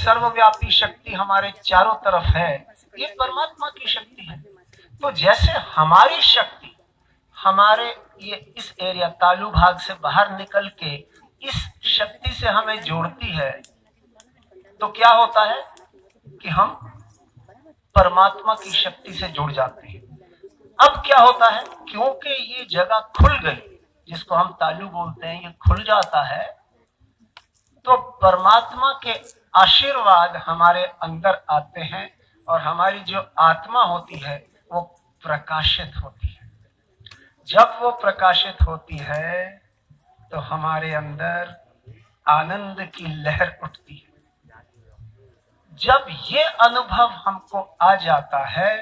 सर्वव्यापी शक्ति हमारे चारों तरफ है, ये परमात्मा की शक्ति है। तो जैसे हमारी शक्ति हमारे ये इस एरिया तालु भाग से बाहर निकल के इस शक्ति से हमें जोड़ती है, तो क्या होता है कि हम परमात्मा की शक्ति से जुड़ जाते हैं। अब क्या होता है, क्योंकि ये जगह खुल गई, जिसको हम तालु बोलते हैं, ये खुल जाता है, तो परमात्मा के आशीर्वाद हमारे अंदर आते हैं और हमारी जो आत्मा होती है वो प्रकाशित होती है। जब वो प्रकाशित होती है तो हमारे अंदर आनंद की लहर उठती है। जब ये अनुभव हमको आ जाता है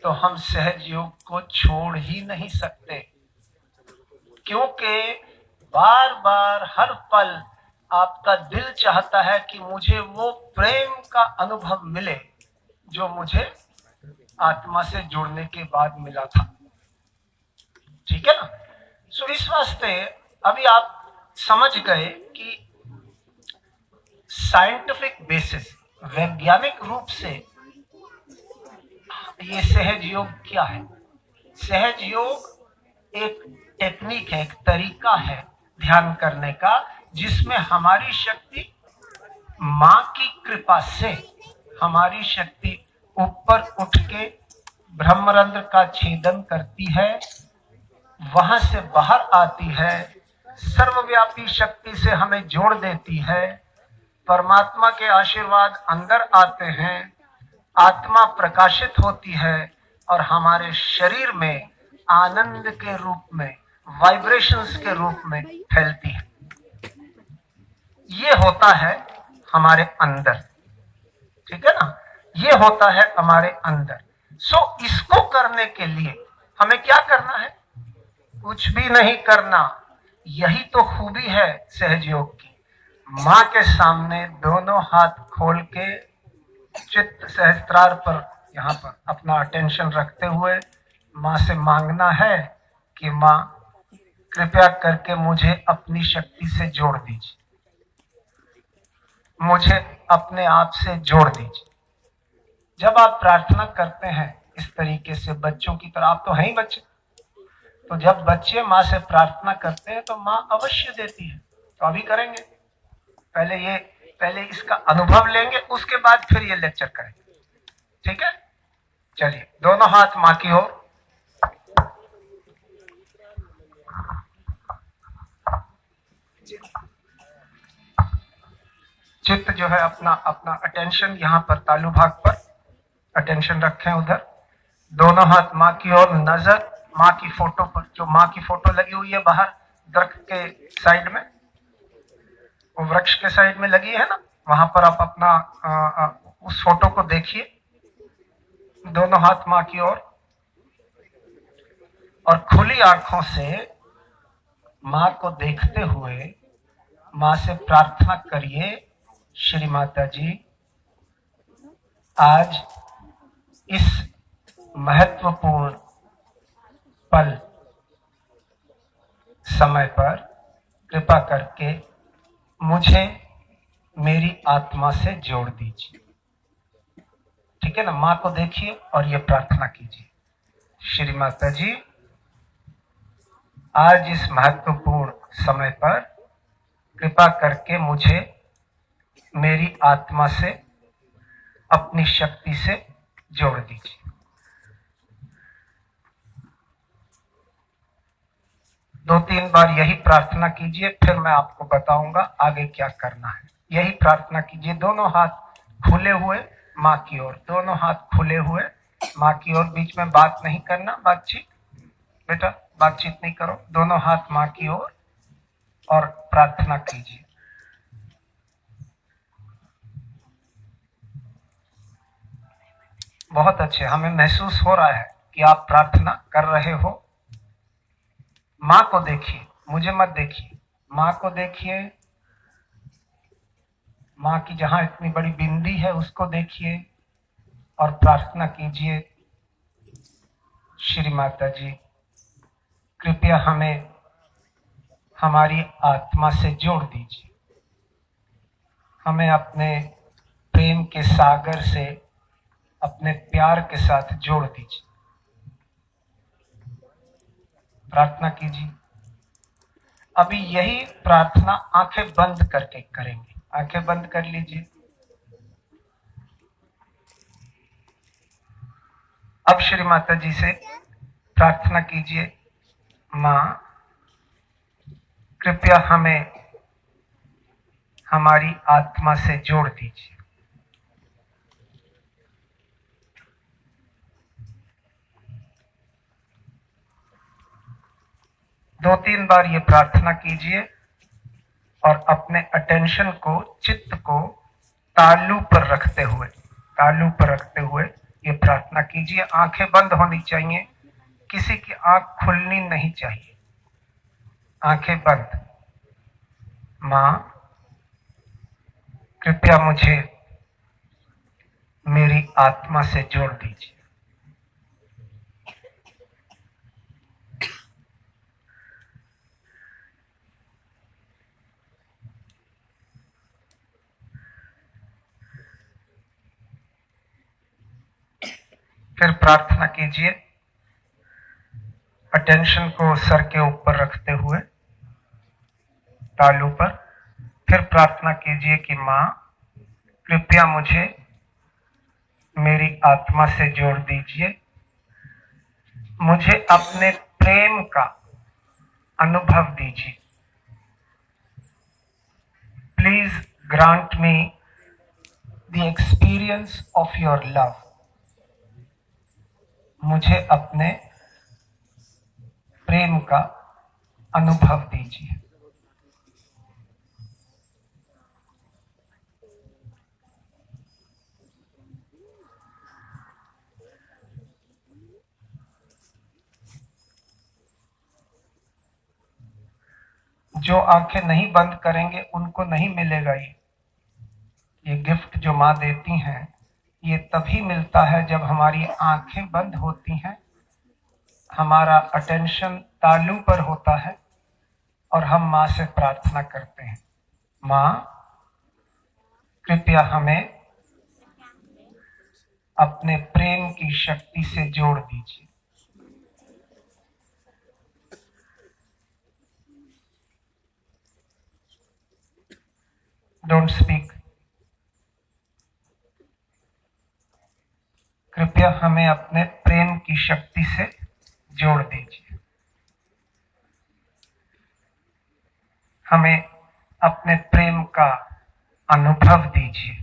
तो हम सहज योग को छोड़ ही नहीं सकते, क्योंकि बार बार हर पल आपका दिल चाहता है कि मुझे वो प्रेम का अनुभव मिले जो मुझे आत्मा से जुड़ने के बाद मिला था। ठीक है ना। सो इस वास्ते अभी आप समझ गए कि साइंटिफिक बेसिस, वैज्ञानिक रूप से ये सहज योग क्या है। सहज योग एक टेक्निक है, एक तरीका है ध्यान करने का, जिसमें हमारी शक्ति मां की कृपा से हमारी शक्ति ऊपर उठ के ब्रह्मरंध्र का छेदन करती है, वहां से बाहर आती है, सर्वव्यापी शक्ति से हमें जोड़ देती है, परमात्मा के आशीर्वाद अंदर आते हैं, आत्मा प्रकाशित होती है और हमारे शरीर में आनंद के रूप में, वाइब्रेशंस के रूप में फैलती है। ये होता है हमारे अंदर। ठीक है ना, ये होता है हमारे अंदर। सो इसको करने के लिए हमें क्या करना है? कुछ भी नहीं करना। यही तो खूबी है सहज योग की। मां के सामने दोनों हाथ खोल के चित्त सहस्त्रार पर, यहाँ पर अपना अटेंशन रखते हुए मां से मांगना है कि मां कृपया करके मुझे अपनी शक्ति से जोड़ दीजिए, मुझे अपने आप से जोड़ दीजिए। जब आप प्रार्थना करते हैं इस तरीके से बच्चों की तरह, आप तो हैं ही बच्चे, तो जब बच्चे माँ से प्रार्थना करते हैं तो माँ अवश्य देती है। तो अभी करेंगे, पहले इसका अनुभव लेंगे, उसके बाद फिर ये लेक्चर करेंगे। ठीक है, चलिए दोनों हाथ माँ की ओर। चित्त जो है अपना अटेंशन यहाँ पर तालु भाग पर अटेंशन रखें, उधर दोनों हाथ माँ की ओर, नजर माँ की फोटो पर। जो माँ की फोटो लगी हुई है बाहर दरख्त के साइड में, वो वृक्ष के साइड में लगी है ना, वहां पर आप अपना उस फोटो को देखिए, दोनों हाथ माँ की ओर, और खुली आंखों से माँ को देखते हुए माँ से प्रार्थना करिए, श्री माता जी आज इस महत्वपूर्ण पल समय पर कृपा करके मुझे मेरी आत्मा से जोड़ दीजिए। ठीक है ना, माँ को देखिए और ये प्रार्थना कीजिए, श्री माता जी आज इस महत्वपूर्ण समय पर कृपा करके मुझे मेरी आत्मा से, अपनी शक्ति से जोड़ दीजिए। दो तीन बार यही प्रार्थना कीजिए, फिर मैं आपको बताऊंगा आगे क्या करना है। यही प्रार्थना कीजिए, दोनों हाथ खुले हुए माँ की ओर, दोनों हाथ खुले हुए माँ की ओर। बीच में बात नहीं करना, बातचीत बेटा, बातचीत नहीं करो। दोनों हाथ माँ की ओर और प्रार्थना कीजिए। बहुत अच्छे, हमें महसूस हो रहा है कि आप प्रार्थना कर रहे हो। माँ को देखिए, मुझे मत देखिए, माँ को देखिए। माँ की जहां इतनी बड़ी बिंदी है उसको देखिए और प्रार्थना कीजिए, श्री माता जी कृपया हमें हमारी आत्मा से जोड़ दीजिए, हमें अपने प्रेम के सागर से अपने प्यार के साथ जोड़ दीजिए। प्रार्थना कीजिए। अभी यही प्रार्थना आंखें बंद करके करेंगे। आंखें बंद कर लीजिए। अब श्री माता जी से प्रार्थना कीजिए, मां कृपया हमें हमारी आत्मा से जोड़ दीजिए। दो तीन बार ये प्रार्थना कीजिए और अपने अटेंशन को, चित्त को तालु पर रखते हुए ये प्रार्थना कीजिए। आंखें बंद होनी चाहिए, किसी की आंख खुलनी नहीं चाहिए। आंखें बंद। मां कृपया मुझे मेरी आत्मा से जोड़ दीजिए। फिर प्रार्थना कीजिए, अटेंशन को सर के ऊपर रखते हुए तालू पर। फिर प्रार्थना कीजिए कि मां कृपया मुझे मेरी आत्मा से जोड़ दीजिए। मुझे अपने प्रेम का अनुभव दीजिए। Please grant me the experience of your love. मुझे अपने प्रेम का अनुभव दीजिए। जो आंखें नहीं बंद करेंगे उनको नहीं मिलेगा ये गिफ्ट जो माँ देती हैं। ये तभी मिलता है जब हमारी आंखें बंद होती हैं, हमारा अटेंशन तालू पर होता है और हम माँ से प्रार्थना करते हैं, माँ कृपया हमें अपने प्रेम की शक्ति से जोड़ दीजिए। Don't speak. कृपया हमें अपने प्रेम की शक्ति से जोड़ दीजिए। हमें अपने प्रेम का अनुभव दीजिए।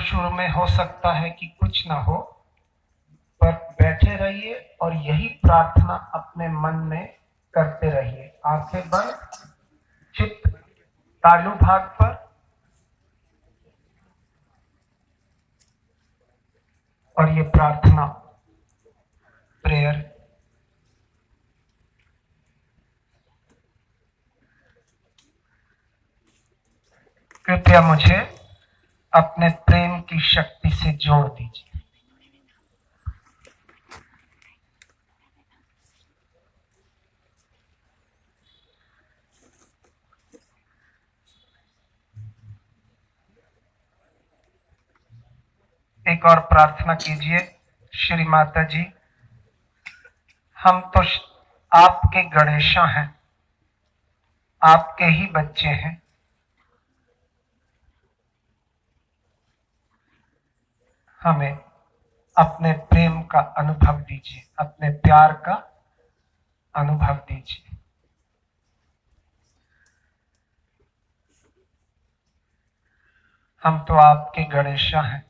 शुरू में हो सकता है कि कुछ ना हो, पर बैठे रहिए और यही प्रार्थना अपने मन में करते रहिए। आंखें बंद, चित्त तालु भाग पर, और ये प्रार्थना, प्रेयर। कृपया मुझे अपने प्रेम की शक्ति से जोड़ दीजिए। एक और प्रार्थना कीजिए, श्री माता जी हम तो आपके गणेशा हैं, आपके ही बच्चे हैं। हमें अपने प्रेम का अनुभव दीजिए, अपने प्यार का अनुभव दीजिए। हम तो आपके गणेशा हैं,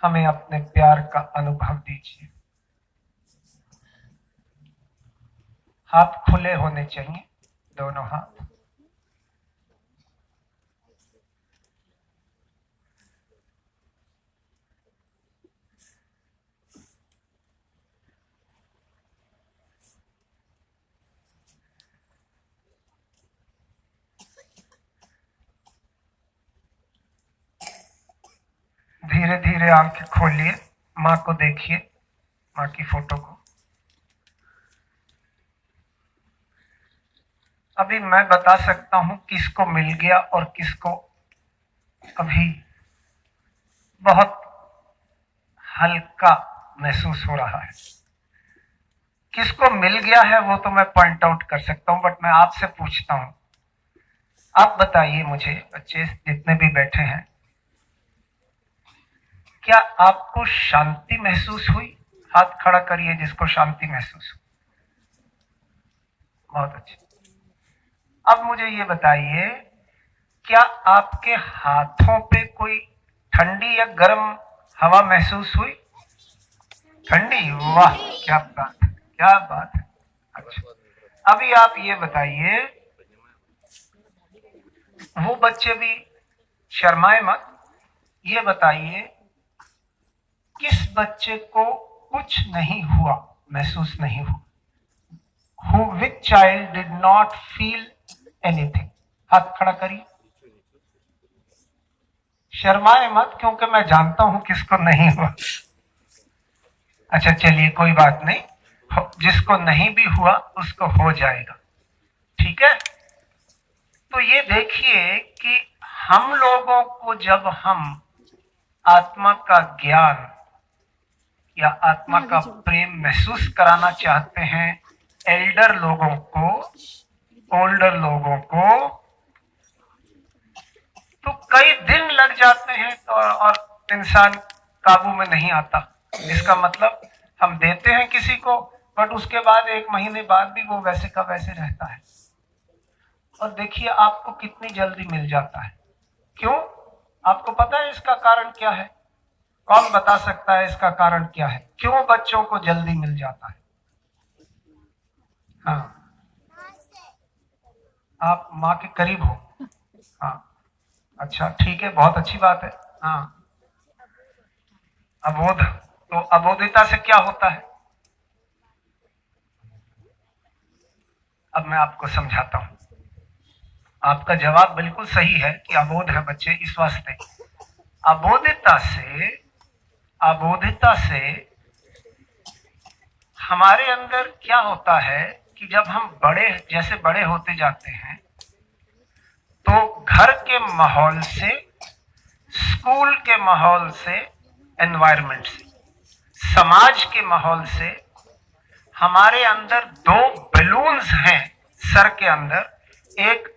हमें अपने प्यार का अनुभव दीजिए। हाथ खुले होने चाहिए, दोनों हाथ। धीरे धीरे आंखें खोलिए, माँ को देखिए, माँ की फोटो को। अभी मैं बता सकता हूं किसको मिल गया और किसको अभी बहुत हल्का महसूस हो रहा है। किसको मिल गया है वो तो मैं पॉइंट आउट कर सकता हूं, बट मैं आपसे पूछता हूं, आप बताइए मुझे, बच्चे जितने भी बैठे हैं, क्या आपको शांति महसूस हुई? हाथ खड़ा करिए जिसको शांति महसूस हुई। बहुत अच्छा। अब मुझे ये बताइए, क्या आपके हाथों पे कोई ठंडी या गर्म हवा महसूस हुई? ठंडी, वाह क्या बात है, क्या बात है। अच्छा, अभी आप ये बताइए, वो बच्चे भी शर्माए मत, ये बताइए किस बच्चे को कुछ नहीं हुआ, महसूस नहीं हुआ? Which child did not feel anything? हाथ खड़ा करिए, शर्माए मत, क्योंकि मैं जानता हूं किसको नहीं हुआ। अच्छा चलिए कोई बात नहीं, जिसको नहीं भी हुआ उसको हो जाएगा, ठीक है। तो ये देखिए कि हम लोगों को जब हम आत्मा का ज्ञान या आत्मा का प्रेम महसूस कराना चाहते हैं एल्डर लोगों को, ओल्डर लोगों को, तो कई दिन लग जाते हैं तो और इंसान काबू में नहीं आता। इसका मतलब हम देते हैं किसी को, बट उसके बाद 1 महीने बाद भी वो वैसे का वैसे रहता है। और देखिए आपको कितनी जल्दी मिल जाता है। क्यों? आपको पता है इसका कारण क्या है? कौन बता सकता है इसका कारण क्या है? क्यों बच्चों को जल्दी मिल जाता है? हाँ, आप माँ के करीब हो। हाँ, अच्छा ठीक है, बहुत अच्छी बात है। हाँ, अबोध, तो अबोधिता से क्या होता है? अब मैं आपको समझाता हूं। आपका जवाब बिल्कुल सही है कि अबोध है बच्चे, इस वास्ते अबोधिता से हमारे अंदर क्या होता है कि जब हम जैसे बड़े होते जाते हैं तो घर के माहौल से, स्कूल के माहौल से, एनवायरनमेंट से, समाज के माहौल से हमारे अंदर 2 बलून्स हैं सर के अंदर। एक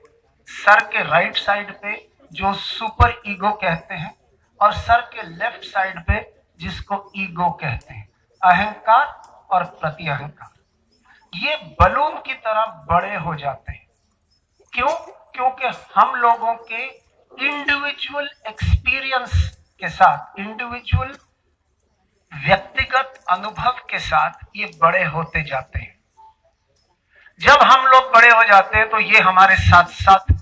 सर के राइट साइड पे जो सुपर ईगो कहते हैं, और सर के लेफ्ट साइड पे जिसको ईगो कहते हैं, अहंकार और प्रति अहंकार। ये बलून की तरह बड़े हो जाते हैं। क्यों? क्योंकि हम लोगों के इंडिविजुअल एक्सपीरियंस के साथ, इंडिविजुअल व्यक्तिगत अनुभव के साथ ये बड़े होते जाते हैं। जब हम लोग बड़े हो जाते हैं तो ये हमारे साथ साथ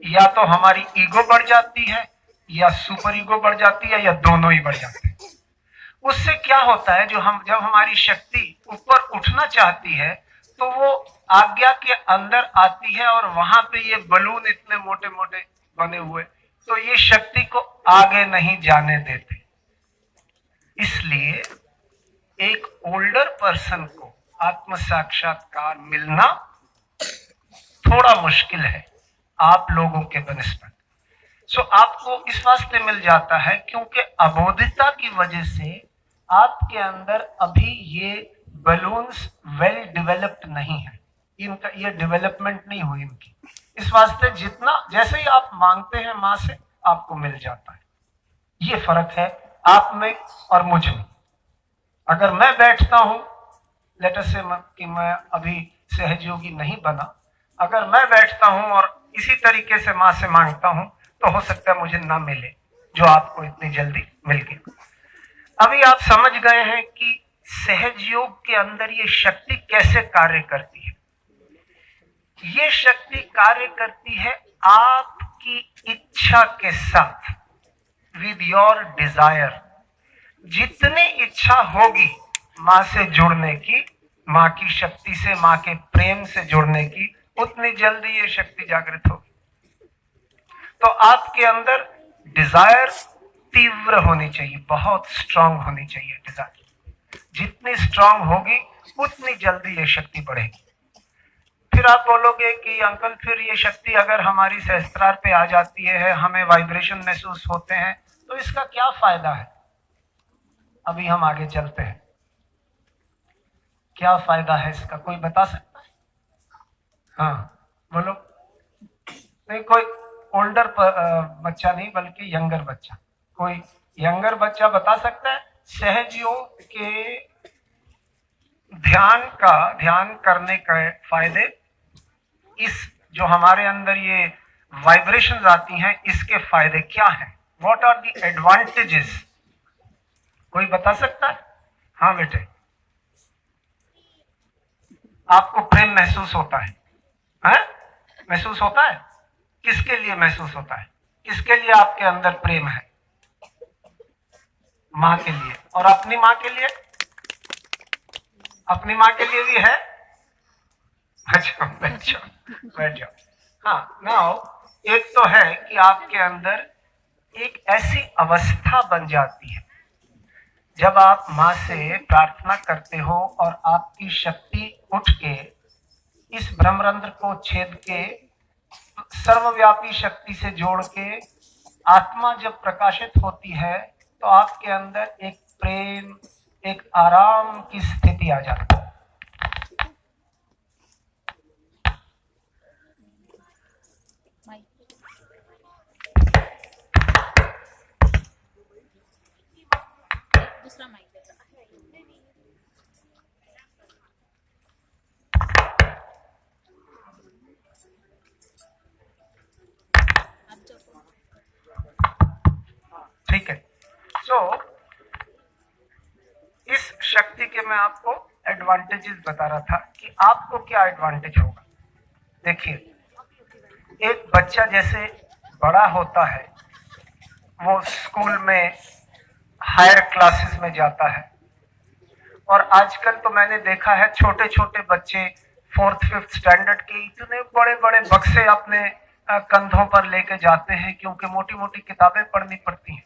या तो हमारी ईगो बढ़ जाती है या सुपर ईगो बढ़ जाती है, या दोनों ही बढ़ जाते हैं। उससे क्या होता है, जब हमारी शक्ति ऊपर उठना चाहती है तो वो आज्ञा के अंदर आती है, और वहां पे ये बलून इतने मोटे मोटे बने हुए, तो ये शक्ति को आगे नहीं जाने देते। इसलिए एक ओल्डर पर्सन को आत्म साक्षात्कार मिलना थोड़ा मुश्किल है आप लोगों के बनस्पत। सो आपको इस वास्ते मिल जाता है क्योंकि अबोधिता की वजह से आपके अंदर अभी ये बलून्स वेल डेवलप्ड नहीं है, इनका ये डेवलपमेंट नहीं हुई इनकी। इस वास्ते जितना जैसे ही आप मांगते हैं माँ से, आपको मिल जाता है। ये फर्क है आप में और मुझ में। अगर मैं बैठता हूं, लेट अस से कि मैं अभी सहयोगी नहीं बना, अगर मैं बैठता हूं और इसी तरीके से माँ से मांगता हूं, तो हो सकता है मुझे ना मिले जो आपको इतनी जल्दी मिल गया। अभी आप समझ गए हैं कि सहयोग के अंदर ये शक्ति कैसे कार्य करती है। ये शक्ति कार्य करती है आपकी इच्छा के साथ, विद योर डिजायर। जितनी इच्छा होगी माँ से जुड़ने की, माँ की शक्ति से, माँ के प्रेम से जुड़ने की, उतनी जल्दी ये शक्ति जागृत होगी। तो आपके अंदर डिजायर तीव्र होनी चाहिए, बहुत स्ट्रांग होनी चाहिए डिजायर। जितनी स्ट्रांग होगी उतनी जल्दी ये शक्ति बढ़ेगी। फिर आप बोलोगे कि अंकल फिर ये शक्ति अगर हमारी सहस्त्रार पे आ जाती है, हमें वाइब्रेशन महसूस होते हैं, तो इसका क्या फायदा है? अभी हम आगे चलते हैं। क्या फायदा है इसका, कोई बता सकता है? हाँ बोलो। नहीं, कोई ओल्डर बच्चा नहीं बल्कि यंगर बच्चा, कोई यंगर बच्चा बता सकता है सहज योग के ध्यान करने के फायदे, इस जो हमारे अंदर ये वाइब्रेशंस आती हैं इसके फायदे क्या हैं? What are the advantages? कोई बता सकता है? हाँ बेटे, आपको प्रेम महसूस होता है? हैं? महसूस होता है? किसके लिए महसूस होता है? किसके लिए आपके अंदर प्रेम है? माँ के लिए। और अपनी माँ के लिए? अपनी माँ के लिए भी है? अच्छा बैठ जाओ। हाँ, नाउ एक तो है कि आपके अंदर एक ऐसी अवस्था बन जाती है जब आप माँ से प्रार्थना करते हो और आपकी शक्ति उठ के इस ब्रह्मरंध्र को छेद के सर्वव्यापी शक्ति से जोड़ के आत्मा जब प्रकाशित होती है तो आपके अंदर एक प्रेम, एक आराम की स्थिति आ जाती है। दूसरा माइक ठीक है। सो इस शक्ति के मैं आपको एडवांटेजेस बता रहा था कि आपको क्या एडवांटेज होगा। देखिए, एक बच्चा जैसे बड़ा होता है, वो स्कूल में हायर क्लासेस में जाता है, और आजकल तो मैंने देखा है छोटे छोटे बच्चे 4th 5th स्टैंडर्ड के इतने बड़े बड़े बक्से अपने कंधों पर लेके जाते हैं क्योंकि मोटी मोटी किताबें पढ़नी पड़ती हैं।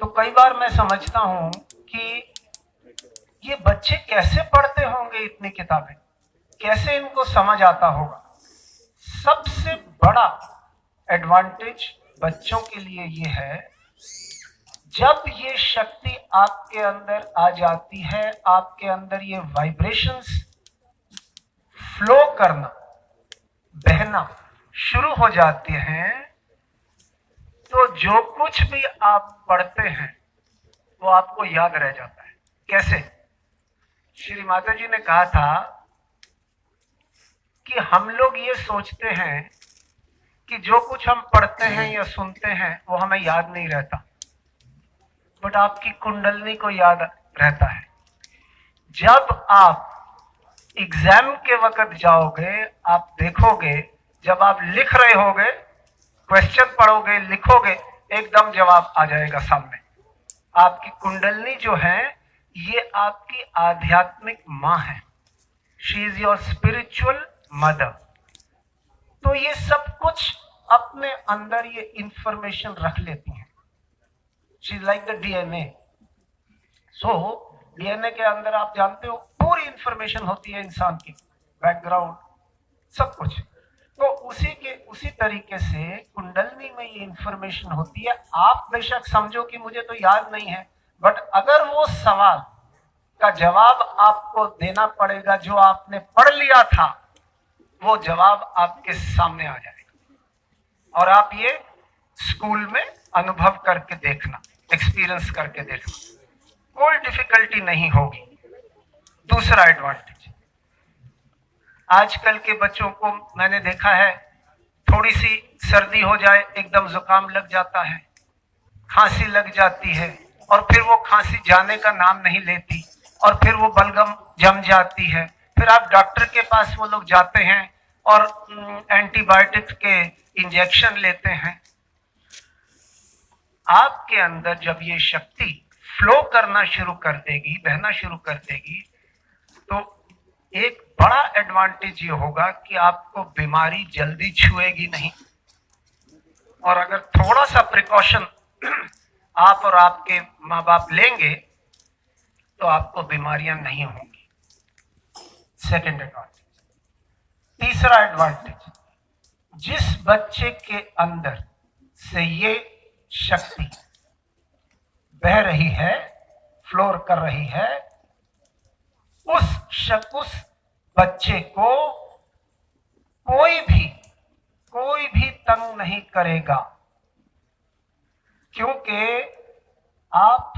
तो कई बार मैं समझता हूं कि ये बच्चे कैसे पढ़ते होंगे इतनी किताबें, कैसे इनको समझ आता होगा। सबसे बड़ा एडवांटेज बच्चों के लिए ये है, जब ये शक्ति आपके अंदर आ जाती है, आपके अंदर ये वाइब्रेशंस फ्लो करना, बहना शुरू हो जाते हैं, तो जो कुछ भी आप पढ़ते हैं वो आपको याद रह जाता है। कैसे? श्री माता जी ने कहा था कि हम लोग ये सोचते हैं कि जो कुछ हम पढ़ते हैं या सुनते हैं वो हमें याद नहीं रहता, बट आपकी कुंडलनी को याद रहता है। जब आप एग्जाम के वक्त जाओगे, आप देखोगे, जब आप लिख रहे होगे, क्वेश्चन पढ़ोगे, लिखोगे, एकदम जवाब आ जाएगा सामने। आपकी कुंडलनी जो है ये आपकी आध्यात्मिक माँ है, she is your spiritual mother. तो ये सब कुछ अपने अंदर ये इंफॉर्मेशन रख लेती है। She is like the DNA. So DNA के अंदर आप जानते हो पूरी इंफॉर्मेशन होती है, इंसान की बैकग्राउंड सब कुछ। तो उसी तरीके से कुंडलनी में ये इंफॉर्मेशन होती है। आप बेशक समझो कि मुझे तो याद नहीं है, बट अगर वो सवाल का जवाब आपको देना पड़ेगा जो आपने पढ़ लिया था, वो जवाब आपके सामने आ जाएगा। और आप ये स्कूल में अनुभव करके देखना, एक्सपीरियंस करके देखना, कोई डिफिकल्टी नहीं होगी। दूसरा एडवांटेज, आजकल के बच्चों को मैंने देखा है, थोड़ी सी सर्दी हो जाए एकदम जुकाम लग जाता है, खांसी लग जाती है, और फिर वो खांसी जाने का नाम नहीं लेती, और फिर वो बलगम जम जाती है। फिर आप डॉक्टर के पास वो लोग जाते हैं और एंटीबायोटिक्स के इंजेक्शन लेते हैं। आपके अंदर जब ये शक्ति फ्लो करना शुरू कर देगी, बहना शुरू कर देगी, तो एक बड़ा एडवांटेज ये होगा कि आपको बीमारी जल्दी छुएगी नहीं। और अगर थोड़ा सा प्रिकॉशन आप और आपके माँ बाप लेंगे तो आपको बीमारियां नहीं होंगी। Second advantage. तीसरा एडवांटेज, जिस बच्चे के अंदर से ये शक्ति बह रही है, फ्लोर कर रही है, उस बच्चे को कोई भी तंग नहीं करेगा, क्योंकि आप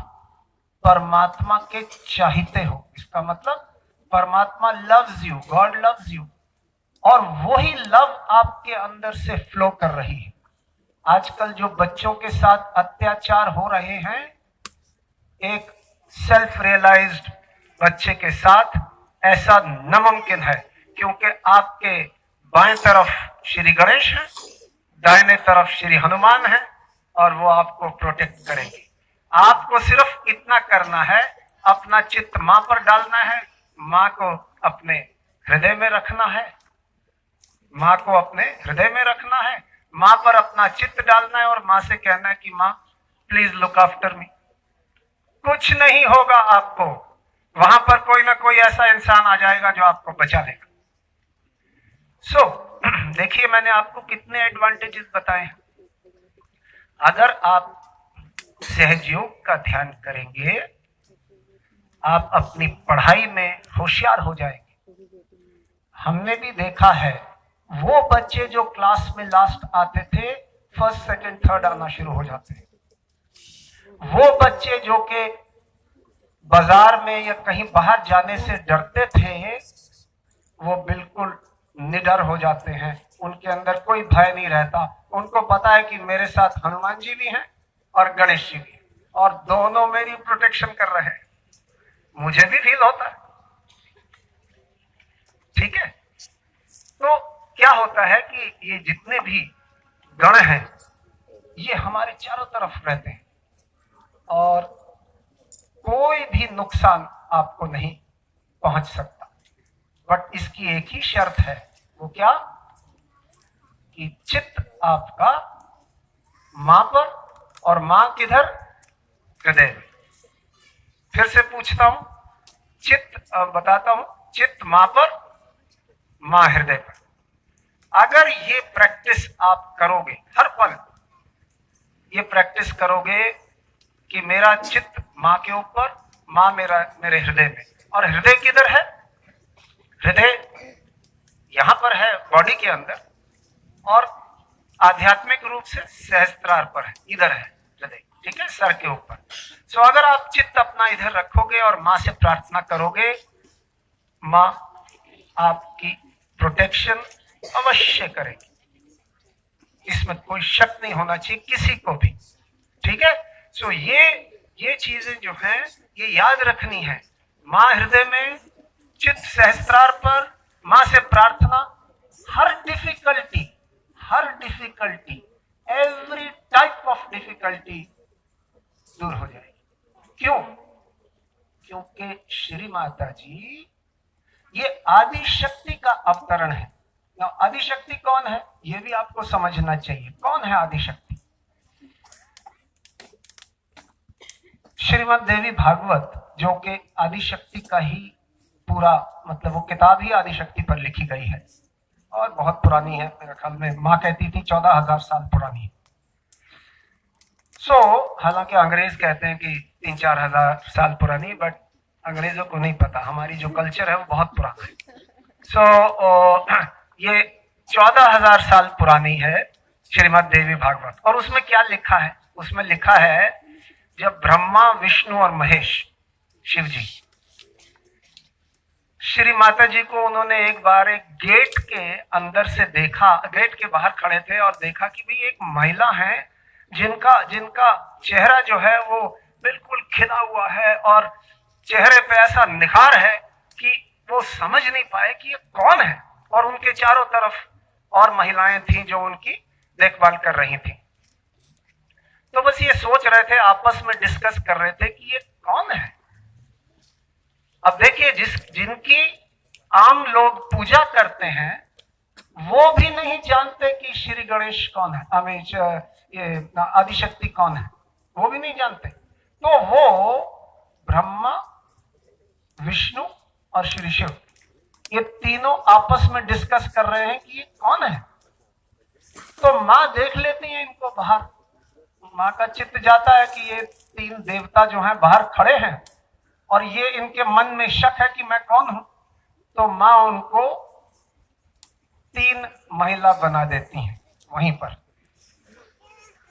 परमात्मा के चाहते हो। इसका मतलब परमात्मा loves you, God loves you, और वही लव आपके अंदर से फ्लो कर रही है। आजकल जो बच्चों के साथ अत्याचार हो रहे हैं, एक सेल्फ रियलाइज्ड बच्चे के साथ ऐसा नामुमकिन है, क्योंकि आपके बाएं तरफ श्री गणेश है, दाहिने तरफ श्री हनुमान है, और वो आपको प्रोटेक्ट करेंगे। आपको सिर्फ इतना करना है, अपना चित्त मां पर डालना है, मां को अपने हृदय में रखना है, मां को अपने हृदय में रखना है, मां पर अपना चित्त डालना है, और मां से कहना है कि मां प्लीज लुक आफ्टर मी। कुछ नहीं होगा आपको, वहां पर कोई ना कोई ऐसा इंसान आ जाएगा जो आपको बचा लेगा। देखिए मैंने आपको कितने एडवांटेजेस बताए हैं। अगर आप सहजयोग का ध्यान करेंगे, आप अपनी पढ़ाई में होशियार हो जाएंगे। हमने भी देखा है, वो बच्चे जो क्लास में लास्ट आते थे, फर्स्ट सेकंड थर्ड आना शुरू हो जाते हैं। वो बच्चे जो कि बाजार में या कहीं बाहर जाने से डरते थे, वो बिल्कुल निडर हो जाते हैं। उनके अंदर कोई भय नहीं रहता। उनको पता है कि मेरे साथ हनुमान जी भी हैं और गणेश जी भी हैं, और दोनों मेरी प्रोटेक्शन कर रहे हैं। मुझे भी फील होता है, ठीक है। तो क्या होता है कि ये जितने भी गण हैं, ये हमारे चारों तरफ रहते हैं, और कोई भी नुकसान आपको नहीं पहुंच सकता। बट इसकी एक ही शर्त है, वो क्या, कि चित्त आपका मां पर, और मां किधर, हृदय में। फिर से पूछता हूं, बताता हूं, चित्त मां पर, मां हृदय पर। अगर ये प्रैक्टिस आप करोगे, हर पल ये प्रैक्टिस करोगे कि मेरा चित्त मां के ऊपर, मां मेरे हृदय में। और हृदय किधर है? हृदय यहां पर है, बॉडी के अंदर, और आध्यात्मिक रूप से सहस्त्रार पर है, इधर है हृदय, ठीक है, सर के ऊपर। सो अगर आप चित्त अपना इधर रखोगे और मां से प्रार्थना करोगे, मां आपकी प्रोटेक्शन अवश्य करेगी। इसमें कोई शक नहीं होना चाहिए किसी को भी, ठीक है। सो ये चीजें जो हैं, ये याद रखनी है। मां हृदय में, चित्त सहस्त्रार पर, मां से प्रार्थना। हर difficulty, every type of difficulty दूर हो जाएगी। क्यों? क्योंकि श्री माता जी ये आदि शक्ति का अवतरण है। आदि शक्ति कौन है, ये भी आपको समझना चाहिए। कौन है आदि शक्ति? श्रीमद् देवी भागवत, जो कि आदि शक्ति का ही पूरा मतलब वो किताब ही आदि शक्ति पर लिखी गई है, और बहुत पुरानी है। मेरे ख्याल में माँ कहती थी 14,000 साल पुरानी है। हालांकि अंग्रेज कहते हैं कि 3-4 हजार साल पुरानी, बट अंग्रेजों को नहीं पता, हमारी जो कल्चर है वो बहुत पुराना है। ये 14,000 साल पुरानी है श्रीमद् देवी भागवत। और उसमें क्या लिखा है? उसमें लिखा है, जब ब्रह्मा, विष्णु और महेश, शिव जी, श्री माता जी को उन्होंने एक बार एक गेट के अंदर से देखा, गेट के बाहर खड़े थे और देखा कि भाई एक महिला है जिनका चेहरा जो है वो बिल्कुल खिला हुआ है, और चेहरे पे ऐसा निखार है कि वो समझ नहीं पाए कि ये कौन है। और उनके चारों तरफ और महिलाएं थीं जो उनकी देखभाल कर रही थी। तो बस ये सोच रहे थे, आपस में डिस्कस कर रहे थे कि ये कौन है। अब देखिए, जिनकी आम लोग पूजा करते हैं, वो भी नहीं जानते कि श्री गणेश कौन है, ये आदिशक्ति कौन है। वो भी नहीं जानते। तो वो ब्रह्मा, विष्णु और श्री शिव ये तीनों आपस में डिस्कस कर रहे हैं कि ये कौन है। तो माँ देख लेती है इनको बाहर, माँ का चित्त जाता है कि ये तीन देवता जो हैं बाहर खड़े हैं और ये इनके मन में शक है कि मैं कौन हूं। तो माँ उनको तीन महिला बना देती हैं वहीं पर,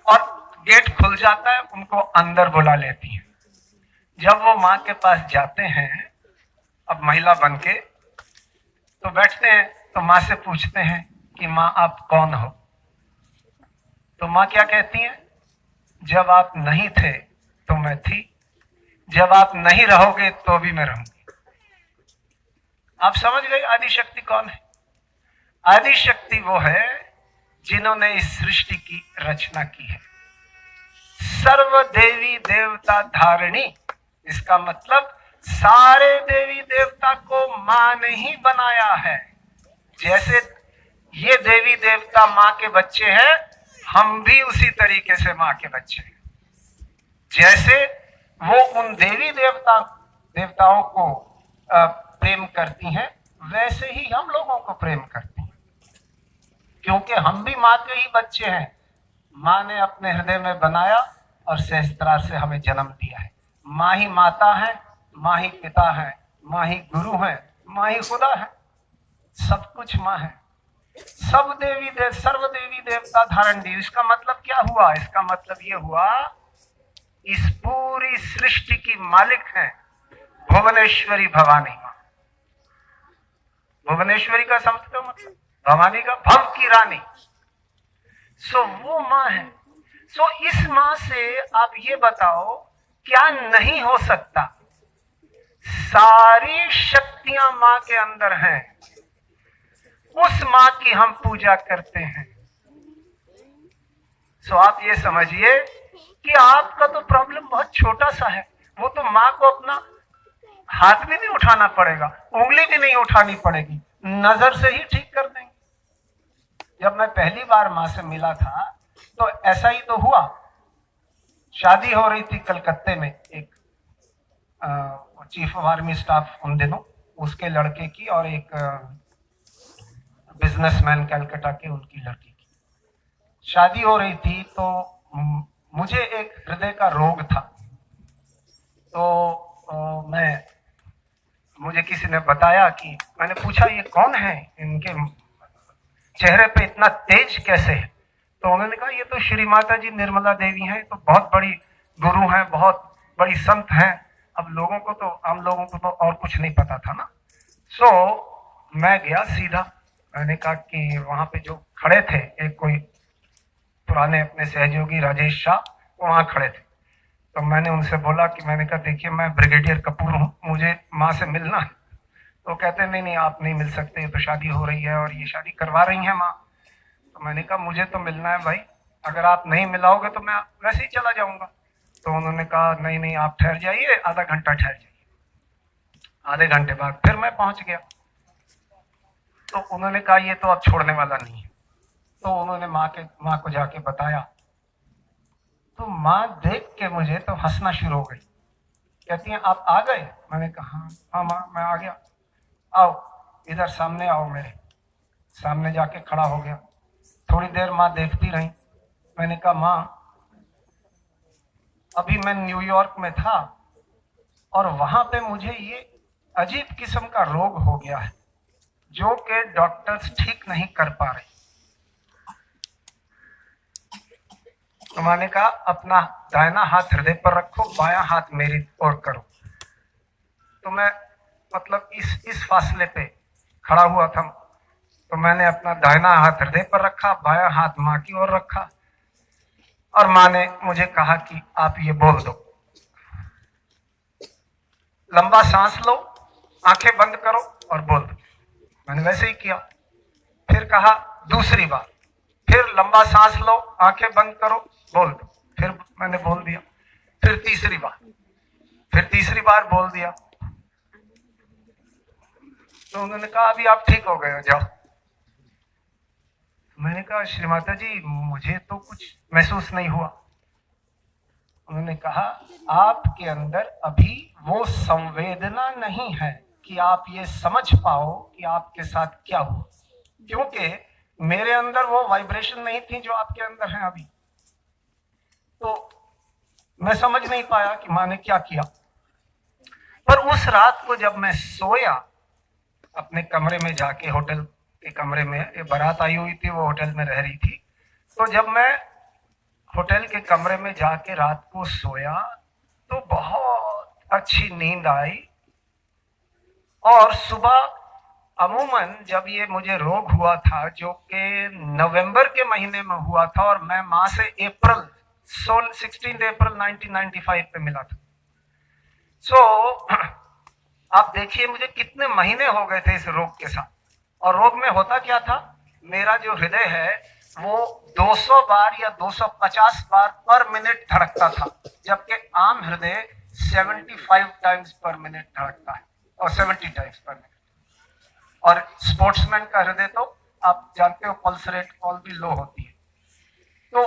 और गेट खुल जाता है, उनको अंदर बुला लेती हैं। जब वो माँ के पास जाते हैं अब महिला बन के, तो बैठते हैं, तो माँ से पूछते हैं कि माँ आप कौन हो। तो माँ क्या कहती हैं, जब आप नहीं थे तो मैं थी, जब आप नहीं रहोगे तो भी मैं रहूंगी। आप समझ गए आदि शक्ति कौन है। आदि शक्ति वो है जिन्होंने इस सृष्टि की रचना की है। सर्व देवी देवता धारिणी, इसका मतलब सारे देवी देवता को मां ने ही बनाया है। जैसे ये देवी देवता मां के बच्चे हैं, हम भी उसी तरीके से मां के बच्चे हैं। जैसे वो उन देवी देवताओं को प्रेम करती हैं, वैसे ही हम लोगों को प्रेम करती हैं, क्योंकि हम भी मां के ही बच्चे हैं। मां ने अपने हृदय में बनाया और सहस्त्रार से हमें जन्म दिया है। मां ही माता है, मां ही पिता है, मां ही गुरु है, मां ही खुदा है, सब कुछ मां है। सर्व देवी देवता धारण दी। इसका मतलब क्या हुआ, इसका मतलब ये हुआ इस पूरी सृष्टि की मालिक है भुवनेश्वरी भवानी मां। भुवनेश्वरी का समझते हो मतलब, भवानी का भव की रानी। सो वो मां है। सो इस मां से आप ये बताओ क्या नहीं हो सकता। सारी शक्तियां मां के अंदर हैं, उस मां की हम पूजा करते हैं। सो आप ये समझिए कि आपका तो प्रॉब्लम बहुत छोटा सा है। वो तो मां को अपना हाथ भी नहीं उठाना पड़ेगा, उंगली भी नहीं उठानी पड़ेगी, नजर से ही ठीक कर देंगे। जब मैं पहली बार मां से मिला था तो ऐसा ही तो हुआ। शादी हो रही थी कलकत्ते में, एक चीफ ऑफ आर्मी स्टाफ उन दिनों, उसके लड़के की और एक बिजनेसमैन कलकत्ता के उनकी लड़की की शादी हो रही थी। तो मुझे एक हृदय का रोग था। तो मुझे किसी ने बताया कि, मैंने पूछा ये कौन है, इनके चेहरे पे इतना तेज कैसे है। तो उन्होंने कहा ये तो श्री माता जी निर्मला देवी हैं, तो बहुत बड़ी गुरु हैं, बहुत बड़ी संत हैं। अब लोगों को तो, आम लोगों को तो और कुछ नहीं पता था ना। सो मैं गया सीधा, मैंने कहा कि वहां पे जो खड़े थे, एक कोई पुराने अपने सहयोगी राजेश शाह वहां खड़े थे। तो मैंने उनसे बोला कि, मैंने कहा देखिए मैं ब्रिगेडियर कपूर हूँ, मुझे माँ से मिलना है। तो कहते नहीं नहीं आप नहीं मिल सकते, ये तो शादी हो रही है और ये शादी करवा रही है माँ। तो मैंने कहा मुझे तो मिलना है भाई, अगर आप नहीं मिलाओगे तो मैं वैसे ही चला जाऊंगा। तो उन्होंने कहा नहीं नहीं आप ठहर जाइए, आधा घंटा ठहर जाइए। आधे घंटे बाद फिर मैं पहुंच गया। तो उन्होंने कहा ये तो अब छोड़ने वाला नहीं है। तो उन्होंने माँ को जाके बताया। तो माँ देख के मुझे तो हंसना शुरू हो गई। कहती हैं आप आ गए। मैंने कहा हाँ माँ मैं आ गया। आओ इधर सामने आओ। मेरे सामने जाके खड़ा हो गया। थोड़ी देर माँ देखती रही। मैंने कहा माँ अभी मैं न्यूयॉर्क में था और वहां पे मुझे ये अजीब किस्म का रोग हो गया है जो कि डॉक्टर्स ठीक नहीं कर पा रहे। तो मैंने कहा अपना दाहिना हाथ हृदय पर रखो, बायां हाथ मेरी ओर करो। तो मैं मतलब इस फासले पे खड़ा हुआ था। तो मैंने अपना दाहिना हाथ हृदय पर रखा, बायां हाथ माँ की ओर रखा और माँ ने मुझे कहा कि आप ये बोल दो, लंबा सांस लो, आंखें बंद करो और बोल दो। मैंने वैसे ही किया। फिर कहा दूसरी बार, फिर लंबा सांस लो, आंखें बंद करो, बोल दो। फिर मैंने बोल दिया। फिर तीसरी बार बोल दिया। तो उन्होंने कहा अभी आप ठीक हो गए हो, जाओ। मैंने कहा श्री माता जी मुझे तो कुछ महसूस नहीं हुआ। उन्होंने कहा आपके अंदर अभी वो संवेदना नहीं है कि आप ये समझ पाओ कि आपके साथ क्या हुआ, क्योंकि मेरे अंदर वो वाइब्रेशन नहीं थी जो आपके अंदर है अभी। तो मैं समझ नहीं पाया कि माँ ने क्या किया। पर उस रात को जब मैं सोया अपने कमरे में जाके, होटल के कमरे में, एक बारात आई हुई थी, वो होटल में रह रही थी, तो जब मैं होटल के कमरे में जाके रात को सोया तो बहुत अच्छी नींद आई। और सुबह अमूमन जब ये मुझे रोग हुआ था, जो कि नवंबर के महीने में हुआ था, और मैं माँ से अप्रैल 16 अप्रैल 1995 पे मिला था। आप देखिए मुझे कितने महीने हो गए थे इस रोग के साथ। और रोग में होता क्या था, मेरा जो हृदय है वो 200 बार या 250 बार पर मिनट धड़कता था, जबकि आम हृदय 75 टाइम्स पर मिनट धड़कता है, और 70 टाइम्स पर मिनट। और स्पोर्ट्समैन का हृदय तो आप जानते हो पल्स रेट कॉल भी लो होती है। तो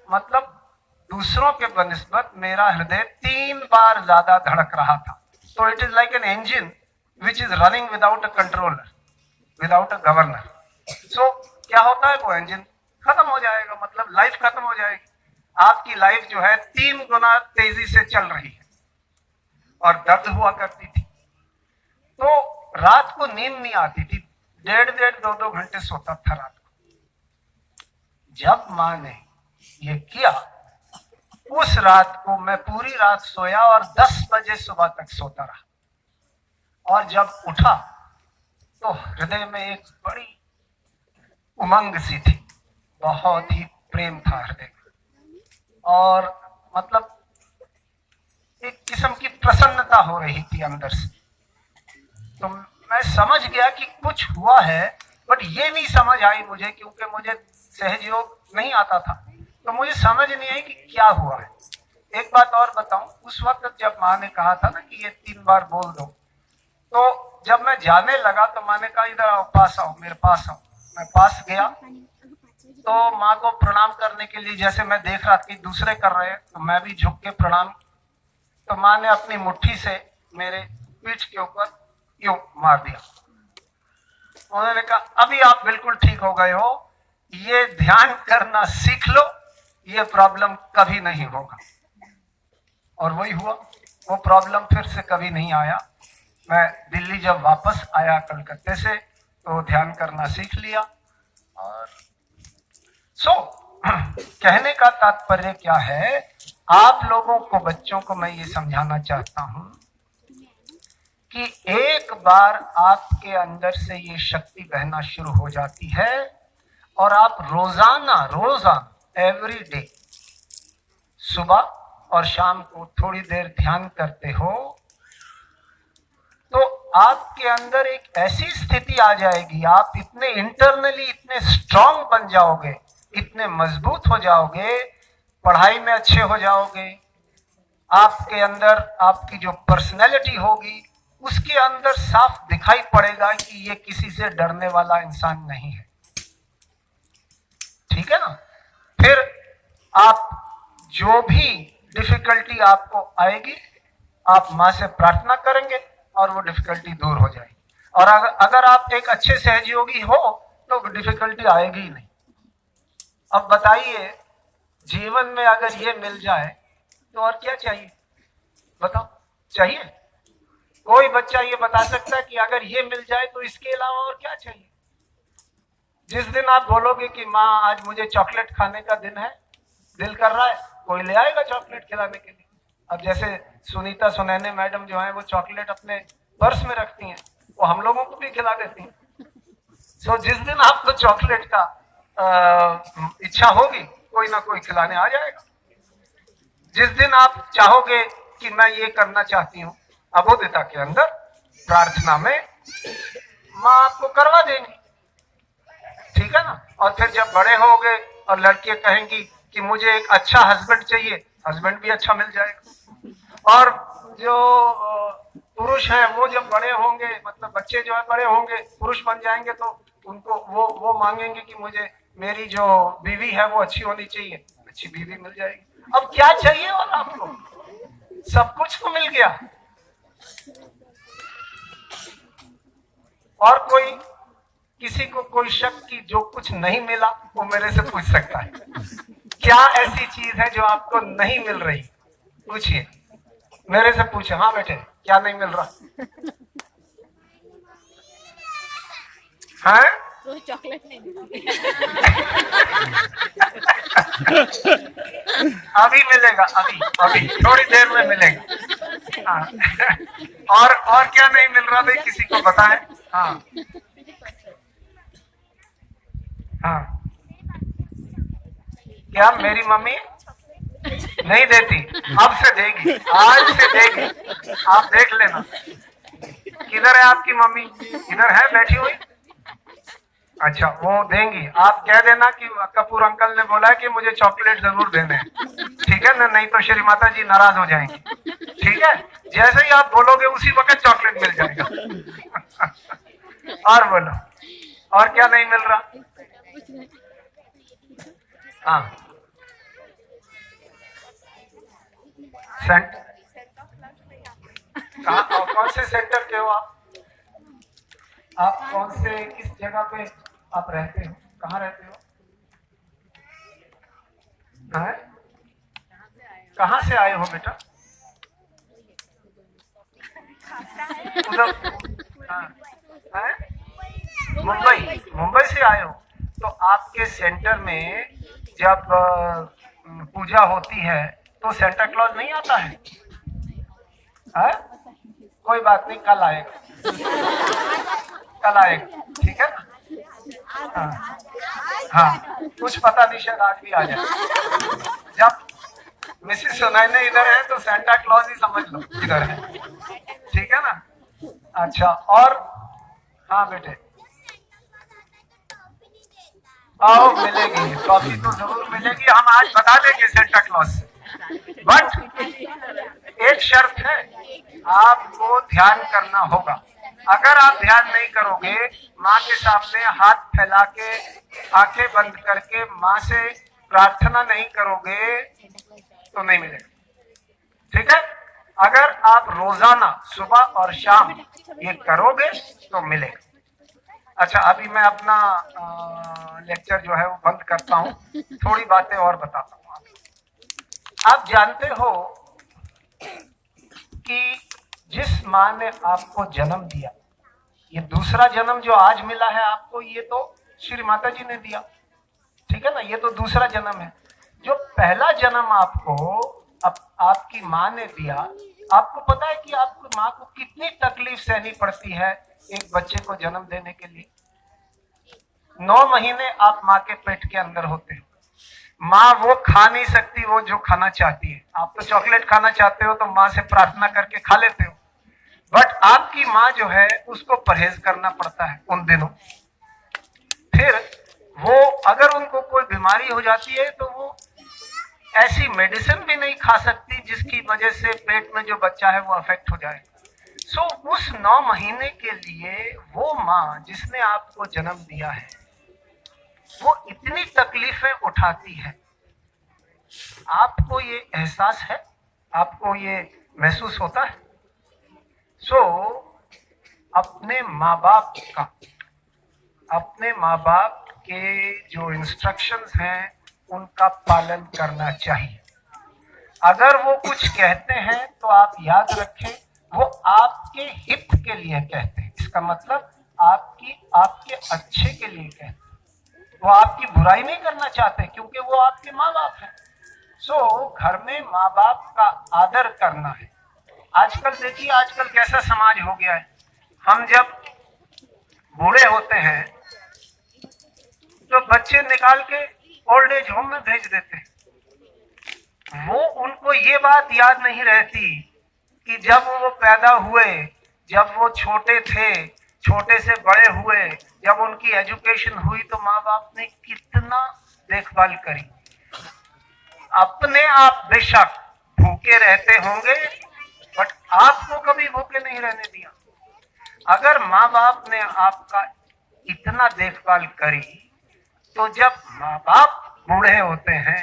मतलब दूसरों के बनिस्बत मेरा हृदय 3 बार ज्यादा धड़क रहा था। तो it is like an engine which is running without a controller, without a governor. So क्या होता है, वो इंजन खत्म हो जाएगा, मतलब लाइफ खत्म हो जाएगी। आपकी लाइफ जो है 3 गुना तेजी से चल रही है, और दर्द हुआ करती थी। तो रात को नींद नहीं आती थी, 1.5 2 घंटे सोता था रात को। जब माँ ने ये किया, उस रात को मैं पूरी रात सोया और 10 बजे सुबह तक सोता रहा। और जब उठा तो हृदय में एक बड़ी उमंग सी थी, बहुत ही प्रेम था हृदय में, और मतलब एक किस्म की प्रसन्नता हो रही थी अंदर से। तो मैं समझ गया कि कुछ हुआ है, बट ये नहीं समझ आई मुझे, क्योंकि मुझे सहज योग नहीं आता था, तो मुझे समझ नहीं आई कि क्या हुआ है। एक बात और बताऊं, उस वक्त जब माँ ने कहा था ना कि ये 3 बार बोल दो, तो जब मैं जाने लगा तो माँ ने कहा इधर आओ, पास आओ, मेरे पास आओ। मैं पास गया तो माँ को प्रणाम करने के लिए, जैसे मैं देख रहा था कि दूसरे कर रहे हैं, तो मैं भी झुक के प्रणाम। तो माँ ने अपनी मुट्ठी से मेरे पीठ के ऊपर यूं मार दिया। उन्होंने कहा अभी आप बिल्कुल ठीक हो गए हो, ये ध्यान करना सीख लो, ये प्रॉब्लम कभी नहीं होगा। और वही हुआ, वो प्रॉब्लम फिर से कभी नहीं आया। मैं दिल्ली जब वापस आया कलकत्ते से, तो ध्यान करना सीख लिया। और कहने का तात्पर्य क्या है, आप लोगों को, बच्चों को मैं ये समझाना चाहता हूं कि एक बार आपके अंदर से ये शक्ति बहना शुरू हो जाती है, और आप रोजाना एवरी डे सुबह और शाम को थोड़ी देर ध्यान करते हो, तो आपके अंदर एक ऐसी स्थिति आ जाएगी, आप इतने इंटरनली इतने स्ट्रांग बन जाओगे, इतने मजबूत हो जाओगे, पढ़ाई में अच्छे हो जाओगे, आपके अंदर आपकी जो पर्सनैलिटी होगी उसके अंदर साफ दिखाई पड़ेगा कि ये किसी से डरने वाला इंसान नहीं है। ठीक है ना। फिर आप जो भी डिफिकल्टी आपको आएगी, आप माँ से प्रार्थना करेंगे और वो डिफिकल्टी दूर हो जाएगी। और अगर आप एक अच्छे सहयोगी हो तो डिफिकल्टी आएगी ही नहीं। अब बताइए, जीवन में अगर ये मिल जाए तो और क्या चाहिए, बताओ, चाहिए? कोई बच्चा ये बता सकता है कि अगर ये मिल जाए तो इसके अलावा और क्या चाहिए? जिस दिन आप बोलोगे कि माँ आज मुझे चॉकलेट खाने का दिन है, दिल कर रहा है, कोई ले आएगा चॉकलेट खिलाने के लिए। अब जैसे सुनीता सुनैने मैडम जो है वो चॉकलेट अपने पर्स में रखती हैं, वो हम लोगों को भी खिला देती हैं। सो जिस दिन आपको चॉकलेट का इच्छा होगी, कोई ना कोई खिलाने आ जाएगा। जिस दिन आप चाहोगे कि मैं ये करना चाहती हूँ, अबोधता के अंदर प्रार्थना में माँ आपको करवा देंगी। ठीक है ना। और फिर जब बड़े होगे और लड़कियां कहेंगी कि मुझे एक अच्छा हस्बैंड चाहिए, हस्बैंड भी अच्छा मिल जाएगा। और जो पुरुष है वो जब बड़े होंगे, मतलब बच्चे जो है बड़े होंगे, पुरुष बन जाएंगे, तो उनको वो मांगेंगे कि मुझे मेरी जो बीवी है वो अच्छी होनी चाहिए, अच्छी बीवी मिल जाएगी। अब क्या चाहिए और आपको? सब कुछ तो मिल गया। और कोई किसी को कोई शक की जो कुछ नहीं मिला वो मेरे से पूछ सकता है। क्या ऐसी चीज है जो आपको नहीं मिल रही? पूछिए, मेरे से पूछे। हाँ बेटे, क्या नहीं मिल रहा? हाँ, चॉकलेट नहीं अभी मिलेगा, अभी अभी थोड़ी देर में मिलेगा। हाँ। और क्या नहीं मिल रहा भाई, किसी को बताएं। हाँ हाँ, क्या मेरी मम्मी नहीं देती? अब से देगी, आज से देगी, आप देख लेना। किधर है आपकी मम्मी? इधर है बैठी हुई? अच्छा, वो देंगी। आप कह देना कि कपूर अंकल ने बोला है कि मुझे चॉकलेट जरूर देने हैं, ठीक है ना? नहीं तो श्री माता जी नाराज हो जाएंगी, ठीक है? जैसे ही आप बोलोगे उसी वक्त चॉकलेट मिल जाएगा। और बोलो, और क्या नहीं मिल रहा? हाँ, सेंट कहाँ, कौन से सेंटर के हो आप? आप कौन से, किस जगह पे आप रहते हो? कहाँ रहते हो? है? कहाँ से आए हो बेटा? उधर? हाँ, है? मुंबई, मुंबई से आए हो? तो आपके सेंटर में जब पूजा होती है तो सेंटा क्लॉज नहीं आता है? है? कोई बात नहीं, कल आएगा, कल आएगा, ठीक है ना? हाँ हाँ, कुछ पता नहीं, शायद आज भी आ जाए। जब मिसिस सुनैना इधर है तो सेंटा क्लॉज ही समझ लो इधर है, ठीक है ना? अच्छा, और हाँ बेटे, आओ, मिलेगी कॉफी तो जरूर मिलेगी। हम आज बता देंगे सेंटा क्लॉज से, बट एक शर्त है, आपको ध्यान करना होगा। अगर आप ध्यान नहीं करोगे, माँ के सामने हाथ फैला के आंखें बंद करके माँ से प्रार्थना नहीं करोगे तो नहीं मिलेगा, ठीक है? अगर आप रोजाना सुबह और शाम ये करोगे तो मिलेगा। अच्छा, अभी मैं अपना लेक्चर जो है वो बंद करता हूँ, थोड़ी बातें और बताता हूँ आपको। आप जानते हो कि जिस माँ ने आपको जन्म दिया, ये दूसरा जन्म जो आज मिला है आपको, ये तो श्री माता जी ने दिया, ठीक है ना? ये तो दूसरा जन्म है। जो पहला जन्म आपको आपकी माँ ने दिया, आपको पता है कि आपकी माँ को कितनी तकलीफ सहनी पड़ती है एक बच्चे को जन्म देने के लिए? 9 महीने आप माँ के पेट के अंदर होते हो। माँ वो खा नहीं सकती वो जो खाना चाहती है। आप तो चॉकलेट खाना चाहते हो तो माँ से प्रार्थना करके खा लेते हो, बट आपकी माँ जो है उसको परहेज करना पड़ता है उन दिनों। फिर वो अगर उनको कोई बीमारी हो जाती है तो वो ऐसी मेडिसिन भी नहीं खा सकती जिसकी वजह से पेट में जो बच्चा है वो अफेक्ट हो जाए। सो उस 9 महीने के लिए वो माँ जिसने आपको जन्म दिया है वो इतनी तकलीफें उठाती है। आपको ये एहसास है? आपको ये महसूस होता है? सो अपने माँ बाप का, अपने माँ बाप के जो इंस्ट्रक्शंस हैं उनका पालन करना चाहिए। अगर वो कुछ कहते हैं तो आप याद रखें वो आपके हित के लिए कहते हैं। इसका मतलब आपके अच्छे के लिए कहते हैं, वो आपकी बुराई नहीं करना चाहते क्योंकि वो आपके माँ बाप हैं। सो घर में माँ बाप का आदर करना है। आजकल देखिए, आजकल कैसा समाज हो गया है। हम जब बूढ़े होते हैं तो बच्चे निकाल के ओल्ड एज होम में भेज देते हैं। वो उनको ये बात याद नहीं रहती कि जब वो पैदा हुए, जब वो छोटे थे, छोटे से बड़े हुए, जब उनकी एजुकेशन हुई तो माँ बाप ने कितना देखभाल करी। अपने आप बेशक भूखे रहते होंगे बट आपको कभी भूखे नहीं रहने दिया। अगर माँ बाप ने आपका इतना देखभाल करी तो जब माँ बाप बूढ़े होते हैं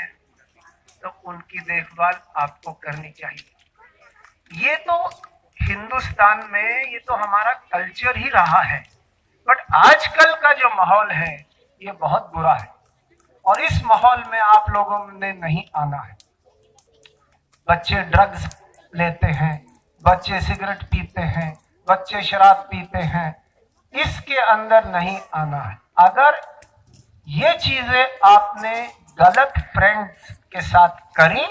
तो उनकी देखभाल आपको करनी चाहिए। ये तो हिंदुस्तान में ये तो हमारा कल्चर ही रहा है, बट आजकल का जो माहौल है ये बहुत बुरा है और इस माहौल में आप लोगों ने नहीं आना है। बच्चे ड्रग्स लेते हैं, बच्चे सिगरेट पीते हैं, बच्चे शराब पीते हैं, इसके अंदर नहीं आना है। अगर ये चीजें आपने गलत फ्रेंड्स के साथ करी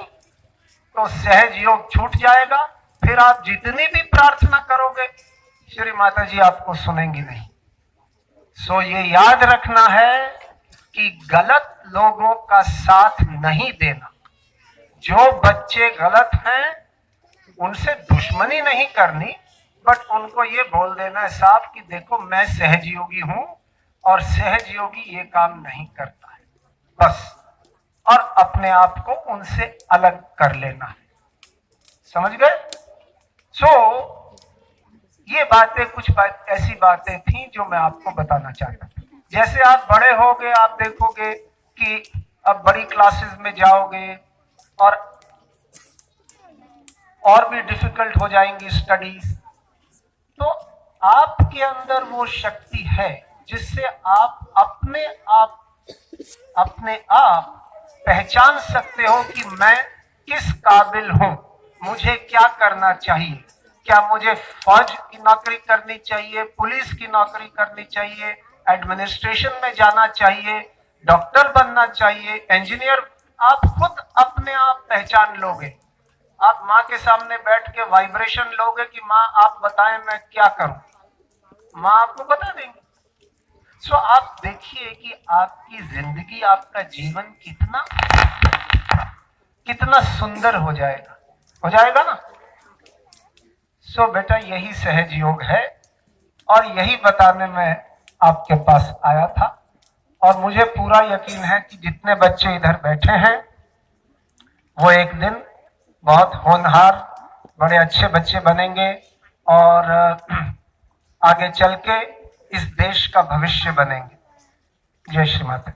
तो सहज योग छूट जाएगा, फिर आप जितनी भी प्रार्थना करोगे श्री माता जी आपको सुनेंगी नहीं। सो ये याद रखना है कि गलत लोगों का साथ नहीं देना। जो बच्चे गलत हैं उनसे दुश्मनी नहीं करनी, बट उनको ये बोल देना है साहब कि देखो मैं सहजयोगी हूं और सहजयोगी ये काम नहीं करता है, बस, और अपने आप को उनसे अलग कर लेना है। समझ गए? ये बातें कुछ ऐसी बातें थी जो मैं आपको बताना चाहता था। जैसे आप बड़े होगे आप देखोगे कि अब बड़ी क्लासेस में जाओगे और भी डिफिकल्ट हो जाएंगी स्टडीज, तो आपके अंदर वो शक्ति है जिससे आप अपने आप पहचान सकते हो कि मैं किस काबिल हूं, मुझे क्या करना चाहिए। क्या मुझे फौज की नौकरी करनी चाहिए, पुलिस की नौकरी करनी चाहिए, एडमिनिस्ट्रेशन में जाना चाहिए, डॉक्टर बनना चाहिए, इंजीनियर। आप खुद अपने आप पहचान लोगे। आप माँ के सामने बैठ के वाइब्रेशन लोगे कि माँ आप बताएं मैं क्या करूं, माँ आपको बता देंगे। सो आप देखिए कि आपकी जिंदगी, आपका जीवन कितना सुंदर हो जाएगा ना। सो बेटा यही सहज योग है और यही बताने में आपके पास आया था। और मुझे पूरा यकीन है कि जितने बच्चे इधर बैठे हैं वो एक दिन बहुत होनहार बड़े अच्छे बच्चे बनेंगे और आगे चल के इस देश का भविष्य बनेंगे। जय श्री माता।